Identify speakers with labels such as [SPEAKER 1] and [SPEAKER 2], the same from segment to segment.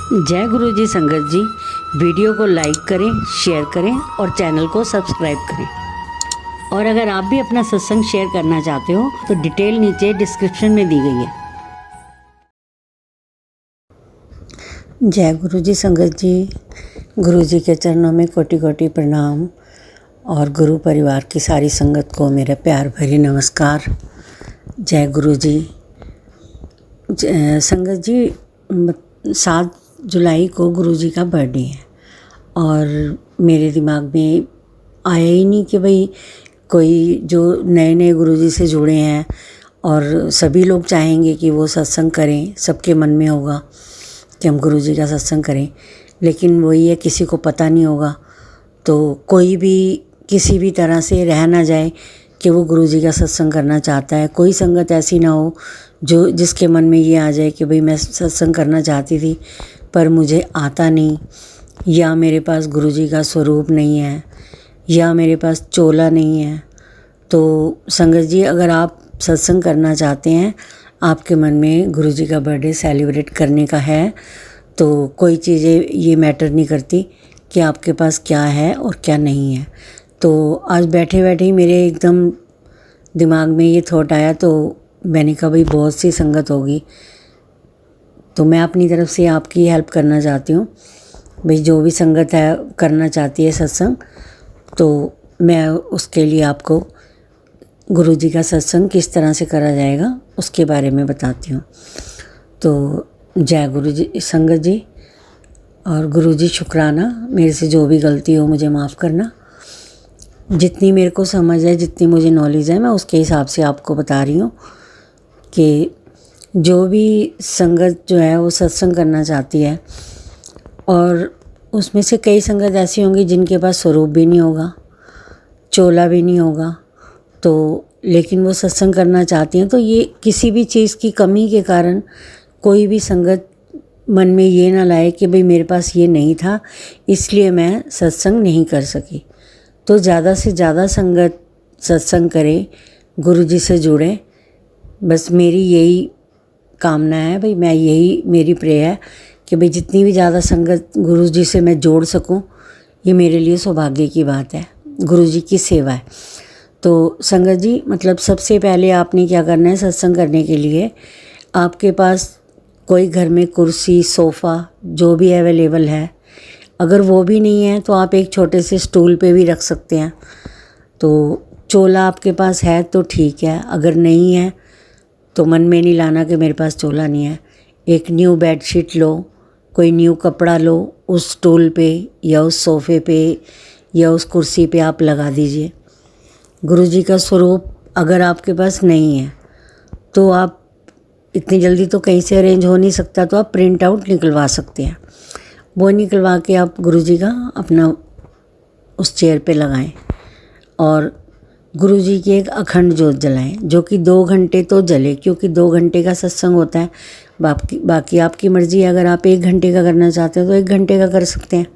[SPEAKER 1] जय गुरु जी संगत जी। वीडियो को लाइक करें, शेयर करें और चैनल को सब्सक्राइब करें। और अगर आप भी अपना सत्संग शेयर करना चाहते हो तो डिटेल नीचे डिस्क्रिप्शन में दी गई है।
[SPEAKER 2] जय गुरु जी संगत जी। गुरु जी के चरणों में कोटि कोटि प्रणाम और गुरु परिवार की सारी संगत को मेरा प्यार भरी नमस्कार। जय गुरु जी। संगत जी, 7 जुलाई को गुरु जी का बर्थडे है और मेरे दिमाग में आया ही नहीं कि भाई कोई जो नए नए गुरु जी से जुड़े हैं और सभी लोग चाहेंगे कि वो सत्संग करें, सबके मन में होगा कि हम गुरु जी का सत्संग करें, लेकिन वही है किसी को पता नहीं होगा। तो कोई भी किसी भी तरह से रह ना जाए कि वो गुरु जी का सत्संग करना चाहता है। कोई संगत ऐसी ना हो जो जिसके मन में ये आ जाए कि भाई मैं सत्संग करना चाहती थी पर मुझे आता नहीं, या मेरे पास गुरु जी का स्वरूप नहीं है, या मेरे पास चोला नहीं है। तो संगत जी, अगर आप सत्संग करना चाहते हैं, आपके मन में गुरु जी का बर्थडे सेलिब्रेट करने का है, तो कोई चीज़ें ये मैटर नहीं करती कि आपके पास क्या है और क्या नहीं है। तो आज बैठे बैठे ही मेरे एकदम दिमाग में ये थॉट आया, तो मैंने कहा भाई बहुत सी संगत होगी, तो मैं अपनी तरफ से आपकी हेल्प करना चाहती हूँ। भाई जो भी संगत है करना चाहती है सत्संग, तो मैं उसके लिए आपको गुरु जी का सत्संग किस तरह से करा जाएगा उसके बारे में बताती हूँ। तो जय गुरु जी संगत जी। और गुरु जी शुक्राना, मेरे से जो भी गलती हो मुझे माफ़ करना। जितनी मेरे को समझ है, जितनी मुझे नॉलेज है, मैं उसके हिसाब से आपको बता रही हूँ कि जो भी संगत जो है वो सत्संग करना चाहती है, और उसमें से कई संगत ऐसी होंगी जिनके पास स्वरूप भी नहीं होगा, चोला भी नहीं होगा, तो लेकिन वो सत्संग करना चाहती हैं। तो ये किसी भी चीज़ की कमी के कारण कोई भी संगत मन में ये ना लाए कि भाई मेरे पास ये नहीं था इसलिए मैं सत्संग नहीं कर सकी। तो ज़्यादा से ज़्यादा संगत सत्संग करे, गुरु जी से जुड़े, बस मेरी यही कामना है। भाई मैं यही मेरी प्रेयर है कि भाई जितनी भी ज़्यादा संगत गुरु जी से मैं जोड़ सकूं, ये मेरे लिए सौभाग्य की बात है, गुरु जी की सेवा है। तो संगत जी, मतलब सबसे पहले आपने क्या करना है, सत्संग करने के लिए आपके पास कोई घर में कुर्सी, सोफ़ा जो भी अवेलेबल है, अगर वो भी नहीं है तो आप एक छोटे से स्टूल पे भी रख सकते हैं। तो चोला आपके पास है तो ठीक है, अगर नहीं है तो मन में नहीं लाना कि मेरे पास चोला नहीं है। एक न्यू बेडशीट लो, कोई न्यू कपड़ा लो, उस स्टूल पे या उस सोफ़े पे या उस कुर्सी पे आप लगा दीजिए। गुरु जी का स्वरूप अगर आपके पास नहीं है तो आप इतनी जल्दी तो कहीं से अरेंज हो नहीं सकता, तो आप प्रिंट आउट निकलवा सकते हैं। वो निकलवा के आप गुरु जी का अपना उस चेयर पे लगाएं और गुरु जी की एक अखंड ज्योत जलाएं, जो कि 2 घंटे तो जले, क्योंकि 2 घंटे का सत्संग होता है। बाकी आपकी मर्ज़ी है, अगर आप 1 घंटे का करना चाहते हो तो 1 घंटे का कर सकते हैं।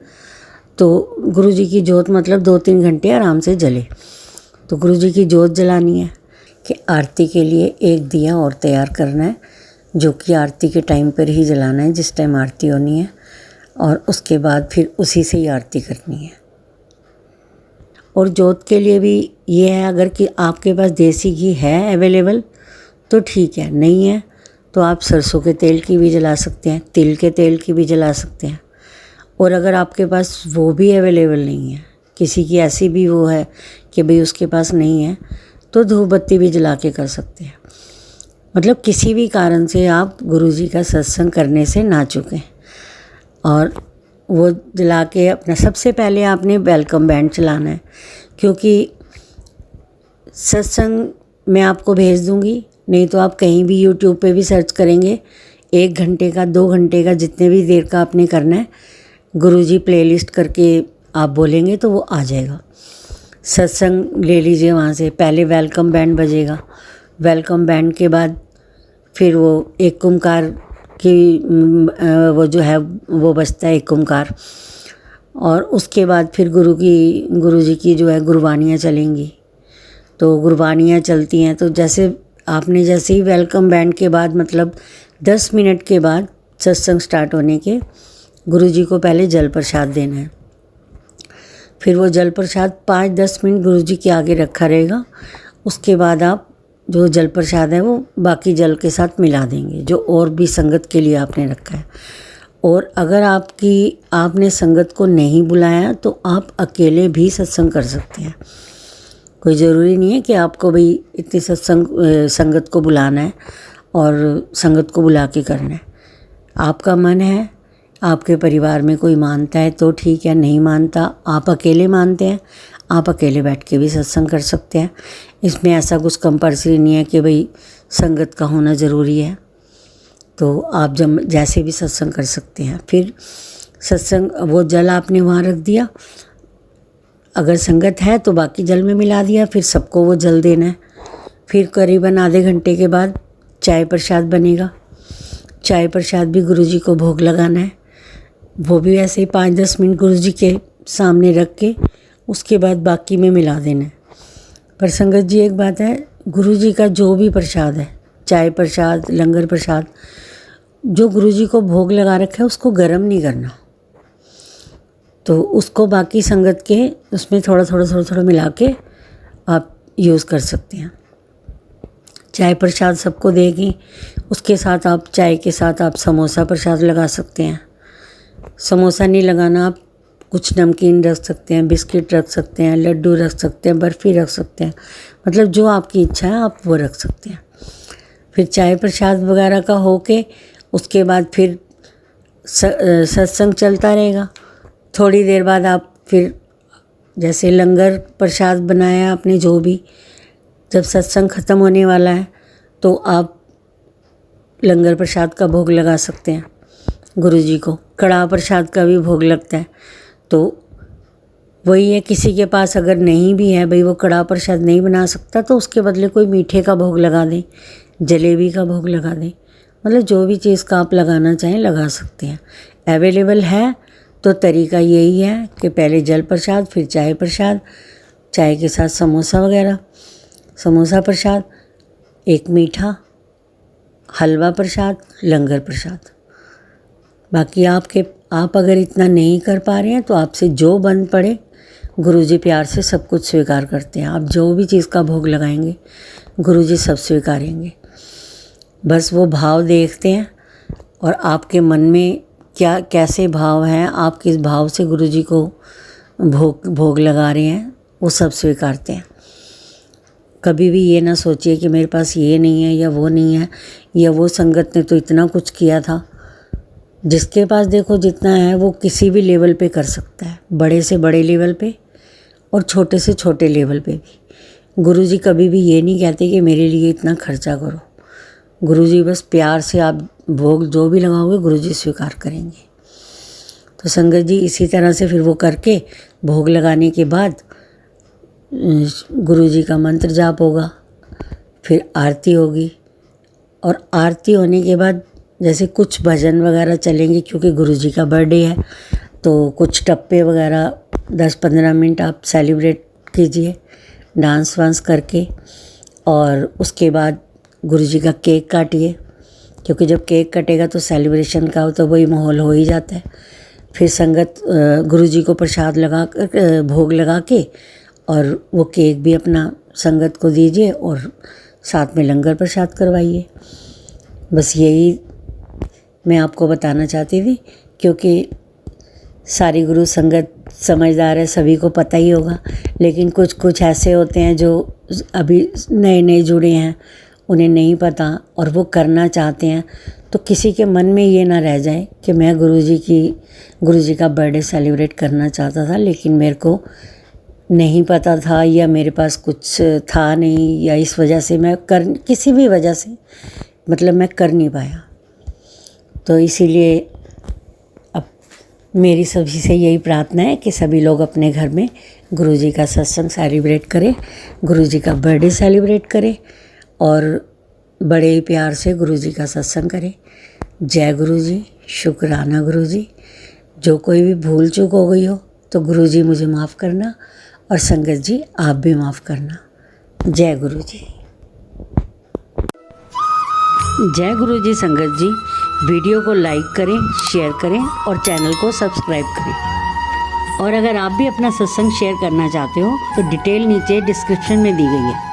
[SPEAKER 2] तो गुरु जी की ज्योत मतलब 2-3 घंटे आराम से जले। तो गुरु जी की ज्योत जलानी है कि आरती के लिए एक दिया और तैयार करना है, जो कि आरती के टाइम पर ही जलाना है, जिस टाइम आरती होनी है, और उसके बाद फिर उसी से ही आरती करनी है। और ज्योत के लिए भी ये है, अगर कि आपके पास देसी घी है अवेलेबल तो ठीक है, नहीं है तो आप सरसों के तेल की भी जला सकते हैं, तिल के तेल की भी जला सकते हैं। और अगर आपके पास वो भी अवेलेबल नहीं है, किसी की ऐसी भी वो है कि भाई उसके पास नहीं है, तो धूप बत्ती भी जला के कर सकते हैं। मतलब किसी भी कारण से आप गुरु जी का सत्संग करने से ना चूकें। और वो जला के अपना सबसे पहले आपने वेलकम बैंड चलाना है, क्योंकि सत्संग मैं आपको भेज दूंगी, नहीं तो आप कहीं भी यूट्यूब पे भी सर्च करेंगे, 1 घंटे का, 2 घंटे का, जितने भी देर का आपने करना है, गुरुजी प्लेलिस्ट करके आप बोलेंगे तो वो आ जाएगा। सत्संग ले लीजिए वहाँ से, पहले वेलकम बैंड बजेगा, वेलकम बैंड के बाद फिर वो एक ओंकार की वो जो है वो बजता है, एक ओंकार, और उसके बाद फिर गुरु जी की जो है गुरबानियाँ चलेंगी। तो गुरबानियाँ चलती हैं तो जैसे ही वेलकम बैंड के बाद मतलब 10 मिनट के बाद सत्संग स्टार्ट होने के गुरुजी को पहले जल प्रसाद देना है। फिर वो जल प्रसाद 5-10 मिनट गुरुजी के आगे रखा रहेगा। उसके बाद आप जो जल प्रसाद है वो बाकी जल के साथ मिला देंगे जो और भी संगत के लिए आपने रखा है। और अगर आपने संगत को नहीं बुलाया तो आप अकेले भी सत्संग कर सकते हैं। कोई ज़रूरी नहीं है कि आपको भाई इतनी संगत को बुलाना है और संगत को बुला के करना है। आपका मन है, आपके परिवार में कोई मानता है तो ठीक है, नहीं मानता, आप अकेले मानते हैं, आप अकेले बैठ के भी सत्संग कर सकते हैं। इसमें ऐसा कुछ कंपल्सरी नहीं है कि भाई संगत का होना ज़रूरी है। तो आप जब जैसे भी सत्संग कर सकते हैं। फिर सत्संग वो जल आपने वहाँ रख दिया, अगर संगत है तो बाकी जल में मिला दिया, फिर सबको वो जल देना है। फिर करीबन आधे घंटे के बाद चाय प्रसाद बनेगा। चाय प्रसाद भी गुरुजी को भोग लगाना है। वो भी ऐसे ही 5-10 मिनट गुरुजी के सामने रख के उसके बाद बाकी में मिला देना है। पर संगत जी एक बात है, गुरुजी का जो भी प्रसाद है, चाय प्रसाद, लंगर प्रसाद, जो गुरुजी को भोग लगा रखा है उसको गर्म नहीं करना। तो उसको बाकी संगत के उसमें थोड़ा मिला के आप यूज़ कर सकते हैं। चाय प्रसाद सबको देगी, उसके साथ आप चाय के साथ आप समोसा प्रसाद लगा सकते हैं। समोसा नहीं लगाना, आप कुछ नमकीन रख सकते हैं, बिस्किट रख सकते हैं, लड्डू रख सकते हैं, बर्फ़ी रख सकते हैं, मतलब जो आपकी इच्छा है आप वो रख सकते हैं। फिर चाय प्रसाद वगैरह का होके उसके बाद फिर सत्संग चलता रहेगा। थोड़ी देर बाद आप फिर जैसे लंगर प्रसाद बनाया आपने जो भी, जब सत्संग ख़त्म होने वाला है तो आप लंगर प्रसाद का भोग लगा सकते हैं गुरुजी को। कड़ाह प्रसाद का भी भोग लगता है। तो वही है, किसी के पास अगर नहीं भी है भाई वो कड़ाह प्रसाद नहीं बना सकता तो उसके बदले कोई मीठे का भोग लगा दें, जलेबी का भोग लगा दें, मतलब जो भी चीज़ का आप लगाना चाहें लगा सकते हैं। अवेलेबल है तो तरीका यही है कि पहले जल प्रसाद, फिर चाय प्रसाद, चाय के साथ समोसा वगैरह, समोसा प्रसाद, एक मीठा, हलवा प्रसाद, लंगर प्रसाद। बाकी आप अगर इतना नहीं कर पा रहे हैं तो आपसे जो बन पड़े, गुरुजी प्यार से सब कुछ स्वीकार करते हैं। आप जो भी चीज़ का भोग लगाएंगे गुरुजी सब स्वीकारेंगे। बस वो भाव देखते हैं और आपके मन में क्या कैसे भाव हैं, आप किस भाव से गुरुजी को भोग लगा रहे हैं, वो सब स्वीकारते हैं। कभी भी ये ना सोचिए कि मेरे पास ये नहीं है या वो नहीं है, या वो संगत ने तो इतना कुछ किया था। जिसके पास देखो जितना है वो किसी भी लेवल पे कर सकता है, बड़े से बड़े लेवल पे और छोटे से छोटे लेवल पे भी। गुरुजी कभी भी ये नहीं कहते कि मेरे लिए इतना खर्चा करो। गुरुजी बस प्यार से आप भोग जो भी लगाओगे गुरुजी स्वीकार करेंगे। तो संगत जी इसी तरह से फिर वो करके भोग लगाने के बाद गुरुजी का मंत्र जाप होगा, फिर आरती होगी और आरती होने के बाद जैसे कुछ भजन वगैरह चलेंगे, क्योंकि गुरुजी का बर्थडे है तो कुछ टप्पे वगैरह 10-15 मिनट आप सेलिब्रेट कीजिए डांस वांस करके। और उसके बाद गुरुजी का केक काटिए, क्योंकि जब केक कटेगा तो सेलिब्रेशन का तो वही माहौल हो ही जाता है। फिर संगत गुरुजी को प्रसाद लगा कर भोग लगा के और वो केक भी अपना संगत को दीजिए और साथ में लंगर प्रसाद करवाइए। बस यही मैं आपको बताना चाहती थी, क्योंकि सारी गुरु संगत समझदार है, सभी को पता ही होगा, लेकिन कुछ ऐसे होते हैं जो अभी नए जुड़े हैं, उन्हें नहीं पता और वो करना चाहते हैं। तो किसी के मन में ये ना रह जाए कि मैं गुरुजी का बर्थडे सेलिब्रेट करना चाहता था लेकिन मेरे को नहीं पता था, या मेरे पास कुछ था नहीं, या इस वजह से मैं किसी भी वजह से मतलब मैं कर नहीं पाया। तो इसीलिए अब मेरी सभी से यही प्रार्थना है कि सभी लोग अपने घर में गुरुजी का सत्संग सेलिब्रेट करें, गुरुजी का बर्थडे सेलिब्रेट करें और बड़े ही प्यार से गुरुजी का सत्संग करें। जय गुरुजी, शुक्राना गुरुजी। जो कोई भी भूल चूक हो गई हो तो गुरुजी मुझे माफ़ करना और संगत जी आप भी माफ़ करना। जय गुरुजी।
[SPEAKER 1] जय गुरुजी। संगत जी, वीडियो को लाइक करें, शेयर करें और चैनल को सब्सक्राइब करें। और अगर आप भी अपना सत्संग शेयर करना चाहते हो तो डिटेल नीचे डिस्क्रिप्शन में दी गई है।